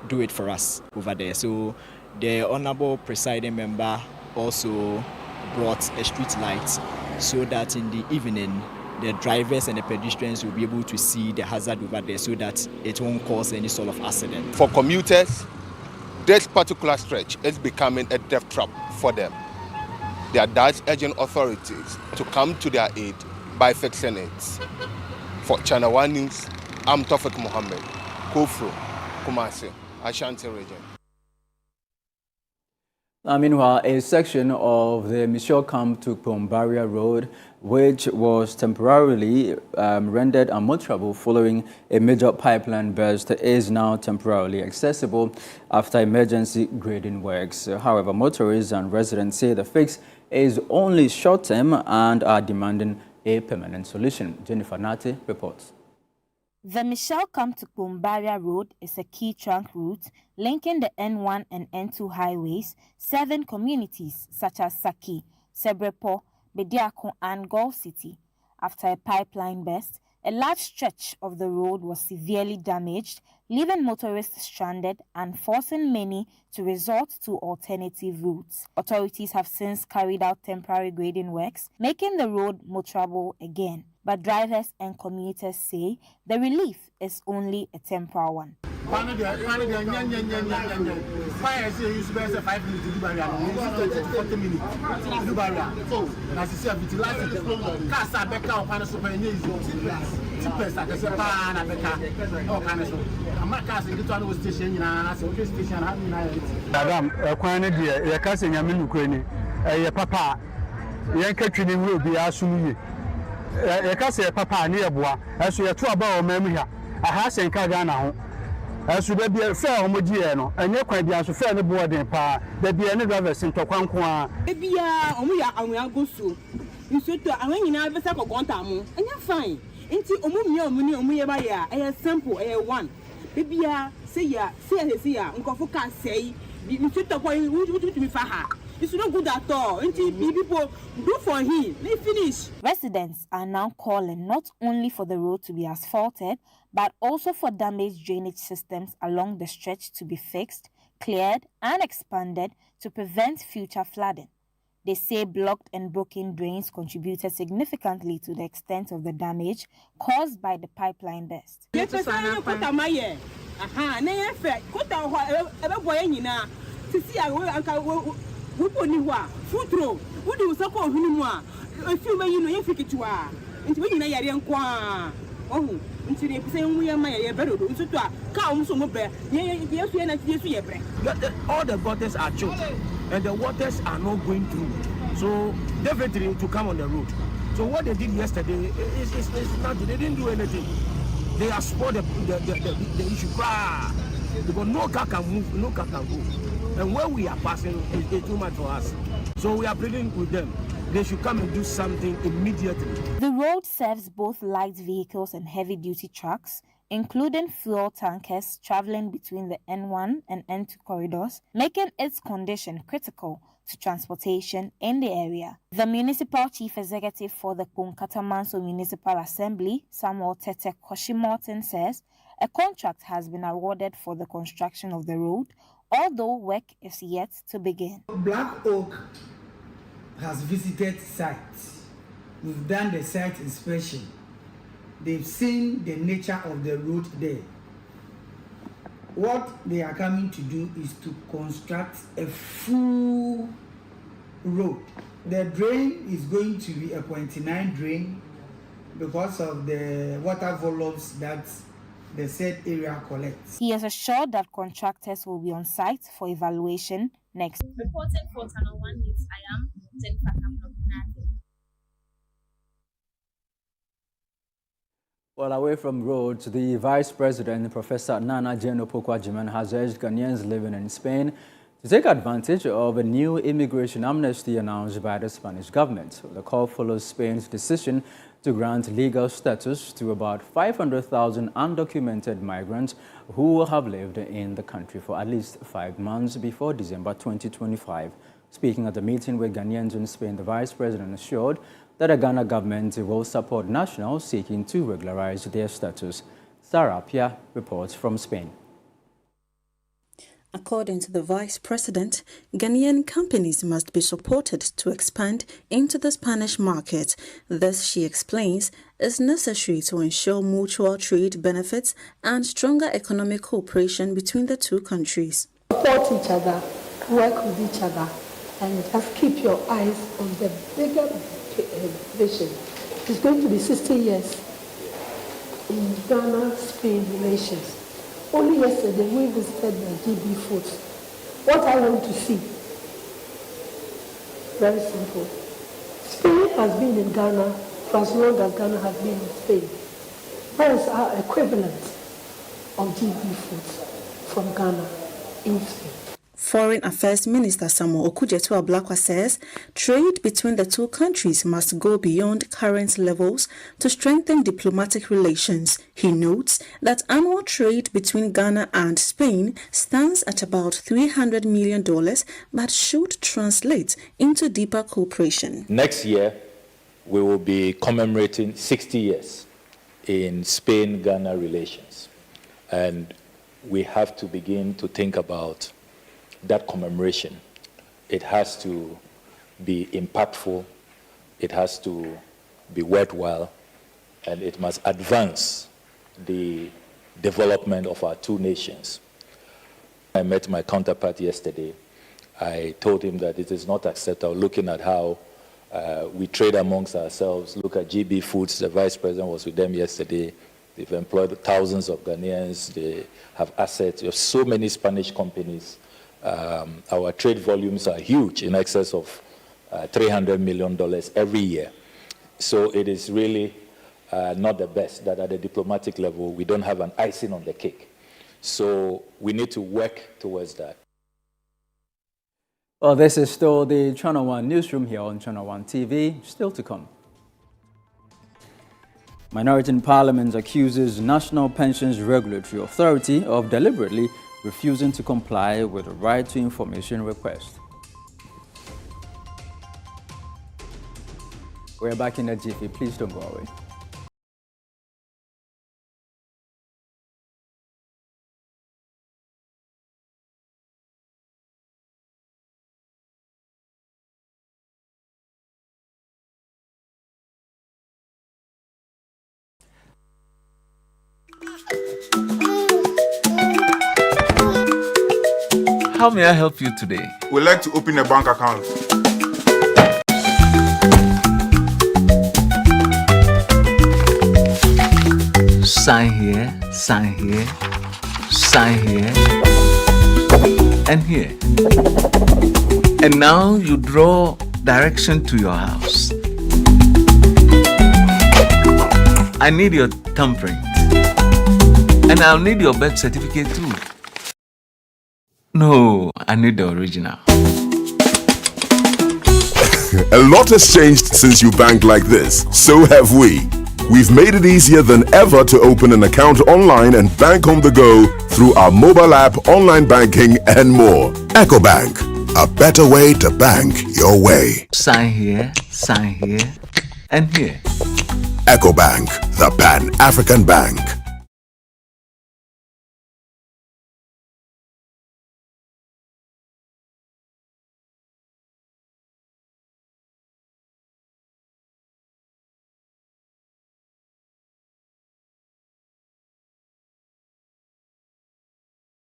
do it for us over there. So the honorable presiding member also brought a street light so that in the evening the drivers and the pedestrians will be able to see the hazard over there so that it won't cause any sort of accident. For commuters, this particular stretch is becoming a death trap for them. They are thus urging authorities to come to their aid by fixing it. For Channel 1 News, I'm Taufik Mohammed, Krofrom, Kumasi, Ashanti region. Meanwhile, a section of the Michelle Camp to Pombaria Road, which was temporarily rendered unmotorable following a major pipeline burst, is now temporarily accessible after emergency grading works. However, motorists and residents say the fix is only short-term and are demanding a permanent solution. Jennifer Nate reports. The Michelle Camp to Pombaria Road is a key trunk route linking the N1 and N2 highways, serving communities such as Saki, Sebrepo, Bediako, and Gulf City. After a pipeline burst, a large stretch of the road was severely damaged, leaving motorists stranded and forcing many to resort to alternative routes. Authorities have since carried out temporary grading works, making the road motorable again. But drivers and commuters say the relief is only a temporary one. Fire is used to 5 minutes to do barrier. 40 minutes to do barrier. So, as you see, it's last Casa Becca or Panasonic. Tipes at the Pan Becca or Panasonic. I'm not casting the tunnel station in a station. Madam, Quanity, you're casting a Minuquini, a papa, Yankatrini will be assuming. A Cassia papa near Bois, as we are 2 about memory. A house in Cagana. As should be a fair homogeneous, and your quite be fair the boarding power, there be any drivers in Toquanqua. Maybe we are go so. You should to a ring in Alvesa or Guantamo, and you're fine. Into Omumia, a sample, a one. Maybe say ya, Uncle Foka say, you should talk to me for her. It's not good at all. Until people do for him. They finish. Residents are now calling not only for the road to be asphalted, but also for damaged drainage systems along the stretch to be fixed, cleared, and expanded to prevent future flooding. They say blocked and broken drains contributed significantly to the extent of the damage caused by the pipeline burst. All the gutters are choked and the waters are not going through. So definitely to come on the road. So what they did yesterday is nothing. They didn't do anything. They have spoiled the issue. Because no car can move, no car can go. And where we are passing is too much for us. So we are pleading with them. They should come and do something immediately. The road serves both light vehicles and heavy-duty trucks, including fuel tankers traveling between the N1 and N2 corridors, making its condition critical to transportation in the area. The municipal chief executive for the Kintampo Municipal Assembly, Samuel Tete Koshi-Morton, says a contract has been awarded for the construction of the road, although work is yet to begin. Black Oak has visited sites. We've done the site inspection. They've seen the nature of the road there. What they are coming to do is to construct a full road. The drain is going to be a 0.9 drain because of the water volumes that the said area collects. He has assured that contractors will be on site for evaluation next. Reporting for Channel 1 News, I am Jennifer Kaplan. Well, away from roads, the Vice President, Professor Nana Jane Opoku-Agyeman, has urged Ghanaians living in Spain to take advantage of a new immigration amnesty announced by the Spanish government. The call follows Spain's decision to grant legal status to about 500,000 undocumented migrants who have lived in the country for at least 5 months before December 2025. Speaking at a meeting with Ghanaians in Spain, the Vice President assured that the Ghana government will support nationals seeking to regularize their status. Sarah Pia reports from Spain. According to the Vice President, Ghanaian companies must be supported to expand into the Spanish market. This, she explains, is necessary to ensure mutual trade benefits and stronger economic cooperation between the two countries. Support each other, work with each other, and just keep your eyes on the bigger vision. It's going to be 60 years in Ghana-Spain relations. Only yesterday we visited the GB Foods. What I want to see, very simple. Spain has been in Ghana for as long as Ghana has been in Spain. Where is our equivalent of GB Foods from Ghana in Spain? Foreign Affairs Minister Samuel Okudzeto-Ablakwa says trade between the two countries must go beyond current levels to strengthen diplomatic relations. He notes that annual trade between Ghana and Spain stands at about $300 million, but should translate into deeper cooperation. Next year, we will be commemorating 60 years in Spain-Ghana relations. And we have to begin to think about that commemoration. It has to be impactful, it has to be worthwhile, and it must advance the development of our two nations. I met my counterpart yesterday. I told him that it is not acceptable looking at how we trade amongst ourselves. Look at GB Foods, the vice president was with them yesterday. They've employed thousands of Ghanaians. They have assets. You have so many Spanish companies. Our trade volumes are huge, in excess of $300 million every year. So it is really not the best that at the diplomatic level, we don't have an icing on the cake. So we need to work towards that. Well, this is still the Channel One Newsroom here on Channel One TV. Still to come. Minority in Parliament accuses National Pensions Regulatory Authority of deliberately refusing to comply with the right to information request. We're back in the GP. Please don't go away. How may I help you today? We'd like to open a bank account. Sign here, sign here, sign here, and here. And now you draw direction to your house. I need your thumbprint. And I'll need your birth certificate too. No, I need the original. A lot has changed since you bank like this. So have we. We've made it easier than ever to open an account online and bank on the go through our mobile app, online banking, and more. EcoBank, a better way to bank your way. Sign here, and here. EcoBank, the Pan-African Bank.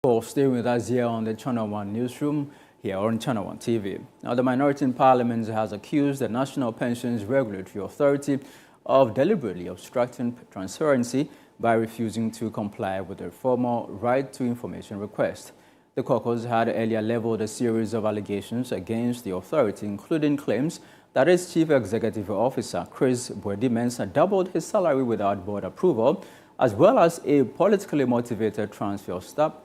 For staying with us here on the Channel One Newsroom, here on Channel One TV. Now, the minority in Parliament has accused the National Pensions Regulatory Authority of deliberately obstructing transparency by refusing to comply with the formal right to information request. The caucus had earlier leveled a series of allegations against the authority, including claims that its Chief Executive Officer, Chris Boedi-Mensah, doubled his salary without board approval, as well as a politically motivated transfer of staff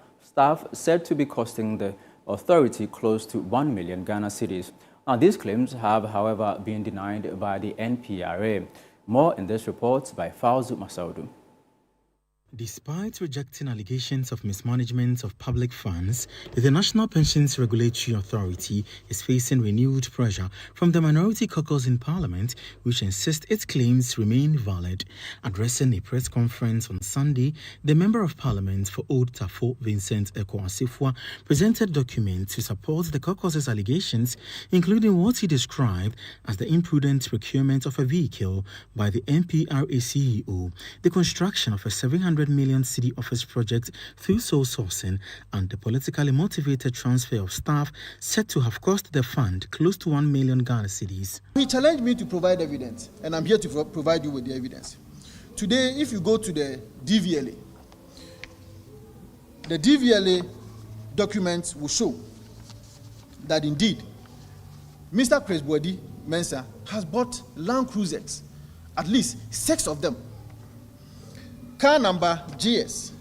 said to be costing the authority close to 1 million Ghana cedis. Now, these claims have, however, been denied by the NPRA. More in this report by Fauzu Masaudu. Despite rejecting allegations of mismanagement of public funds, the National Pensions Regulatory Authority is facing renewed pressure from the minority caucus in Parliament, which insists its claims remain valid. Addressing a press conference on Sunday, the Member of Parliament for Old Tafo, Vincent Ekwa-Asifua, presented documents to support the caucus's allegations, including what he described as the imprudent procurement of a vehicle by the NPRA CEO, the construction of a 700 million city office project through sole sourcing, and the politically motivated transfer of staff said to have cost the fund close to 1 million Ghana cedis. He challenged me to provide evidence, and I'm here to provide you with the evidence. Today, if you go to the DVLA documents will show that indeed Mr. Chris Boedi-Mensah has bought Land Cruisers, at least 6 of them. Car number GS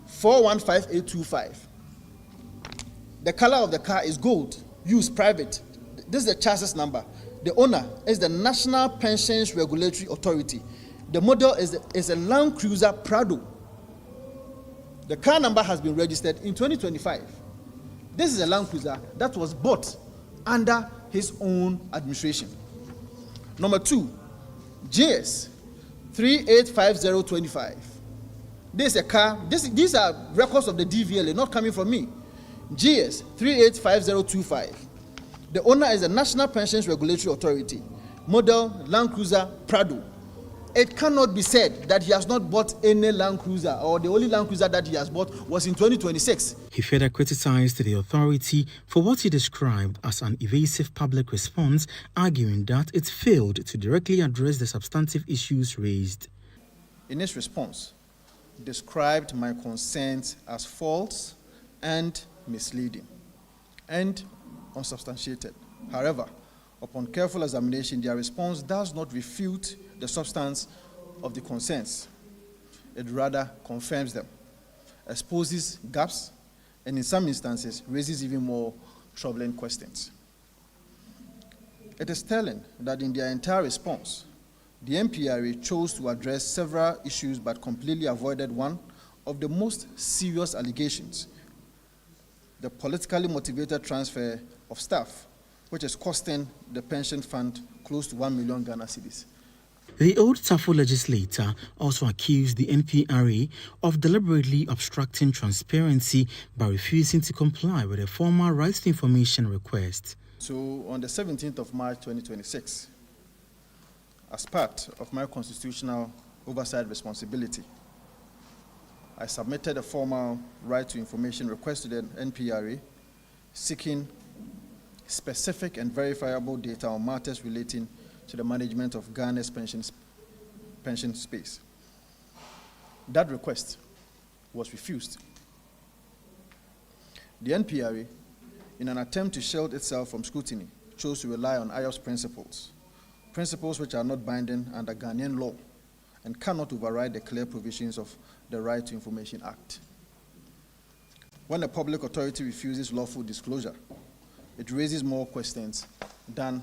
415825. The color of the car is gold, used private. This is the chassis number. The owner is the National Pensions Regulatory Authority. The model is a Land Cruiser Prado. The car number has been registered in 2025. This is a Land Cruiser that was bought under his own administration. Number 2, GS 385025. This is a car. These are records of the DVLA, not coming from me. GS 385025. The owner is the National Pensions Regulatory Authority. Model Land Cruiser Prado. it cannot be said that he has not bought any Land Cruiser, or the only Land Cruiser that he has bought was in 2026. He further criticized the authority for what he described as an evasive public response, arguing that it failed to directly address the substantive issues raised. In its response, described my concerns as false and misleading and unsubstantiated. However, upon careful examination, their response does not refute the substance of the concerns. It rather confirms them, exposes gaps, and in some instances raises even more troubling questions. It is telling that in their entire response, the NPRA chose to address several issues but completely avoided one of the most serious allegations: the politically motivated transfer of staff, which is costing the pension fund close to 1 million Ghana cedis. The old Tafo legislator also accused the NPRA of deliberately obstructing transparency by refusing to comply with a formal right to information request. So on the 17th of March 2026, as part of my constitutional oversight responsibility, I submitted a formal right to information request to the NPRA seeking specific and verifiable data on matters relating to the management of Ghana's pension space. That request was refused. The NPRA, in an attempt to shield itself from scrutiny, chose to rely on IOS principles which are not binding under Ghanaian law and cannot override the clear provisions of the Right to Information Act. When a public authority refuses lawful disclosure, it raises more questions than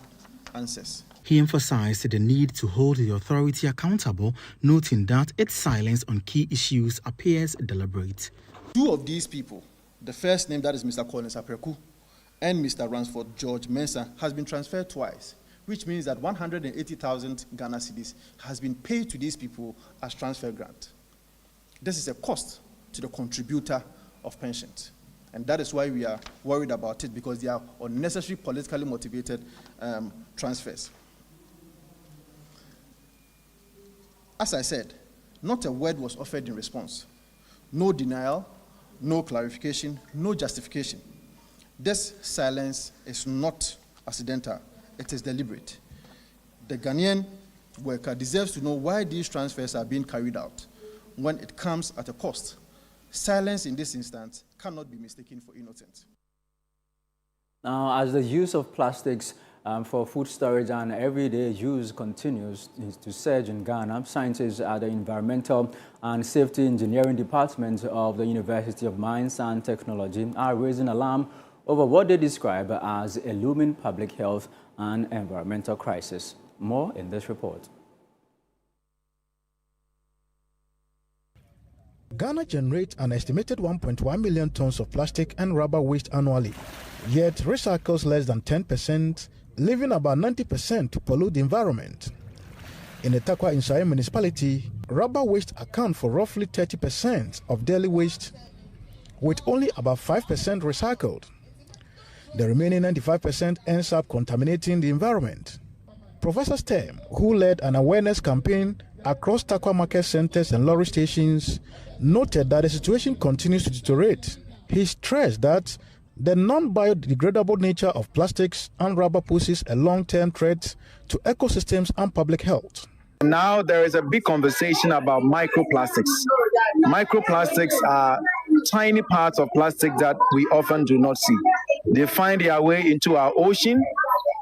answers. He emphasized the need to hold the authority accountable, noting that its silence on key issues appears deliberate. Two of these people, the first name, that is Mr. Collins Apreku, and Mr. Ransford George Mensah, has been transferred twice, which means that 180,000 Ghana cedis has been paid to these people as transfer grant. This is a cost to the contributor of pensions. And that is why we are worried about it, because they are unnecessary politically motivated transfers. As I said, not a word was offered in response. No denial, no clarification, no justification. This silence is not accidental, it is deliberate. The Ghanaian worker deserves to know why these transfers are being carried out when it comes at a cost. Silence in this instance cannot be mistaken for innocence. Now, as the use of plastics for food storage and everyday use continues to surge in Ghana, scientists at the Environmental and Safety Engineering Department of the University of Mines and Technology are raising alarm over what they describe as a looming public health and environmental crisis. More in this report. Ghana generates an estimated 1.1 million tons of plastic and rubber waste annually, yet recycles less than 10%, leaving about 90% to pollute the environment. In the Takwa Insai municipality, rubber waste account for roughly 30% of daily waste, with only about 5% recycled. The remaining 95% ends up contaminating the environment. Professor Stem, who led an awareness campaign across Takwa market centers and lorry stations, noted that the situation continues to deteriorate. He stressed that the non-biodegradable nature of plastics and rubber poses a long-term threat to ecosystems and public health. Now there is a big conversation about microplastics. Microplastics are tiny parts of plastic that we often do not see. They find their way into our ocean.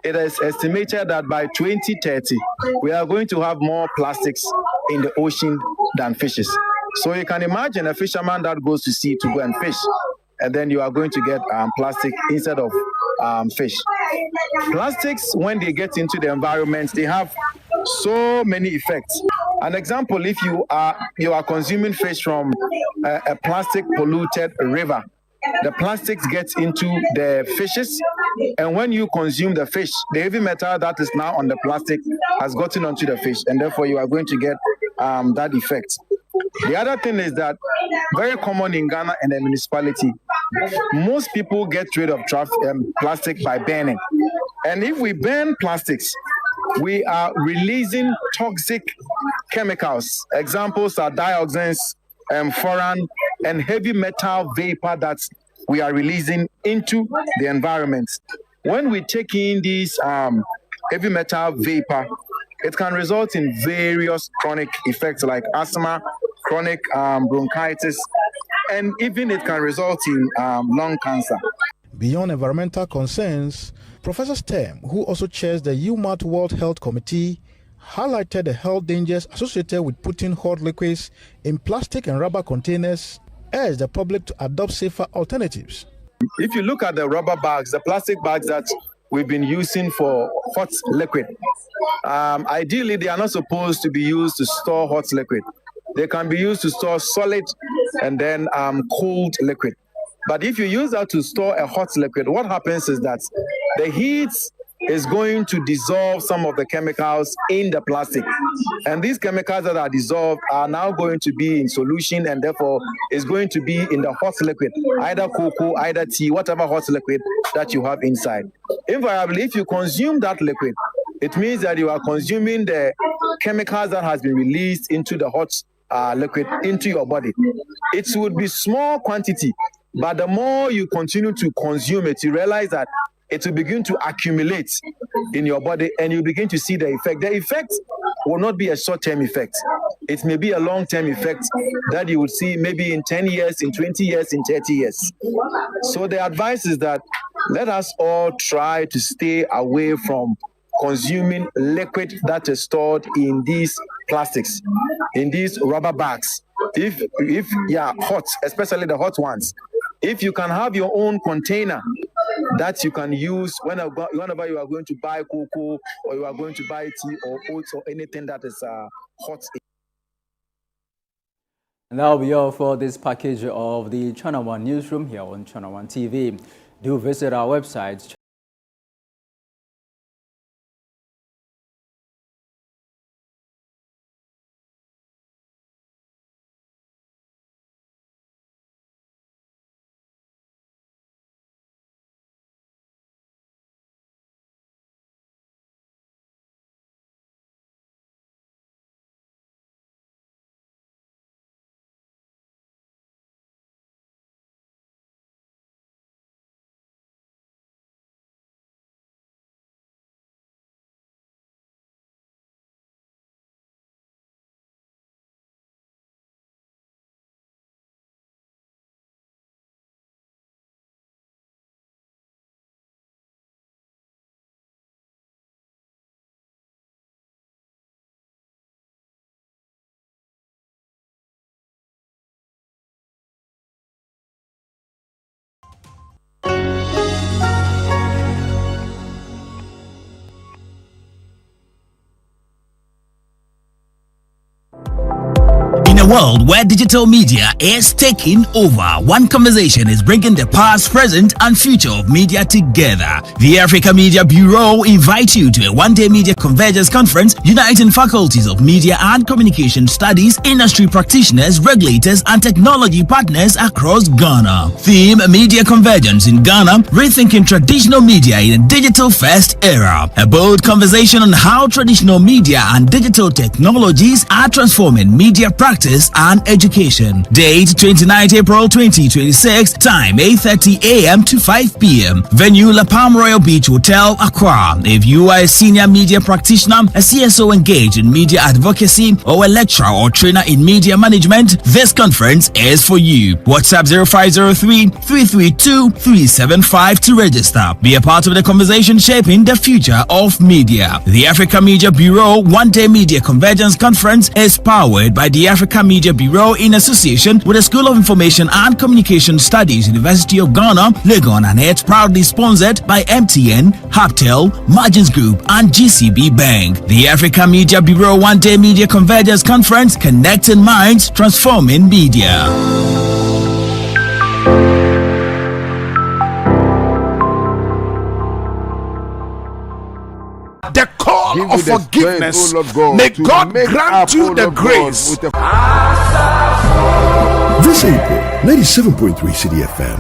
It is estimated that by 2030, we are going to have more plastics in the ocean than fishes. So you can imagine a fisherman that goes to sea to go and fish, and then you are going to get plastic instead of fish. Plastics, when they get into the environment, they have so many effects. An example, if you are consuming fish from a plastic polluted river, the plastics gets into the fishes, and when you consume the fish, the heavy metal that is now on the plastic has gotten onto the fish, and therefore you are going to get that effect. The other thing is that very common in Ghana and the municipality, most people get rid of plastic by burning. And if we burn plastics, we are releasing toxic chemicals. Examples are dioxins, furan, and heavy metal vapor that we are releasing into the environment. When we take in these heavy metal vapor, it can result in various chronic effects like asthma, chronic bronchitis, and even it can result in lung cancer. Beyond environmental concerns, Professor Stem, who also chairs the UMAT World Health Committee, highlighted the health dangers associated with putting hot liquids in plastic and rubber containers, urged the public to adopt safer alternatives. If you look at the rubber bags, the plastic bags that we've been using for hot liquid, ideally they are not supposed to be used to store hot liquid. They can be used to store solid and then cold liquid. But if you use that to store a hot liquid, what happens is that the heat is going to dissolve some of the chemicals in the plastic. And these chemicals that are dissolved are now going to be in solution, and therefore is going to be in the hot liquid, either cocoa, either tea, whatever hot liquid that you have inside. Invariably, if you consume that liquid, it means that you are consuming the chemicals that has been released into the hot liquid into your body. It would be small quantity, but the more you continue to consume it, you realize that it will begin to accumulate in your body, and you begin to see the effect. The effect will not be a short-term effect. It may be a long-term effect that you will see maybe in 10 years, in 20 years, in 30 years. So the advice is that let us all try to stay away from consuming liquid that is stored in these plastics, in these rubber bags. If hot, especially the hot ones, if you can have your own container that you can use whenever you are going to buy cocoa, or you are going to buy tea or oats or anything that is hot. And that will be all for this package of the Channel One Newsroom here on Channel One TV. Do visit our website. In a world where digital media is taking over, one conversation is bringing the past, present, and future of media together. The Africa Media Bureau invites you to a one-day media convergence conference uniting faculties of media and communication studies, industry practitioners, regulators, and technology partners across Ghana. Theme: Media Convergence in Ghana, rethinking traditional media in a digital-first era. A bold conversation on how traditional media and digital technologies are transforming media practice and education. Date: 29 April 2026. Time: 8:30 a.m. to 5 p.m. Venue: La Palm Royal Beach Hotel, Accra. If you are a senior media practitioner, a CSO engaged in media advocacy, or a lecturer or trainer in media management, this conference is for you. WhatsApp 0503-332-375 to register. Be a part of the conversation shaping the future of media. The Africa Media Bureau One-Day Media Convergence Conference is powered by the Africa Media Bureau in association with the School of Information and Communication Studies, University of Ghana, Legon, and it's proudly sponsored by MTN, Haptel, Margins Group, and GCB Bank. The Africa Media Bureau One-Day Media Convergence Conference, connecting minds, transforming media. The call of forgiveness. May God grant you the grace. This April, 97.3 City FM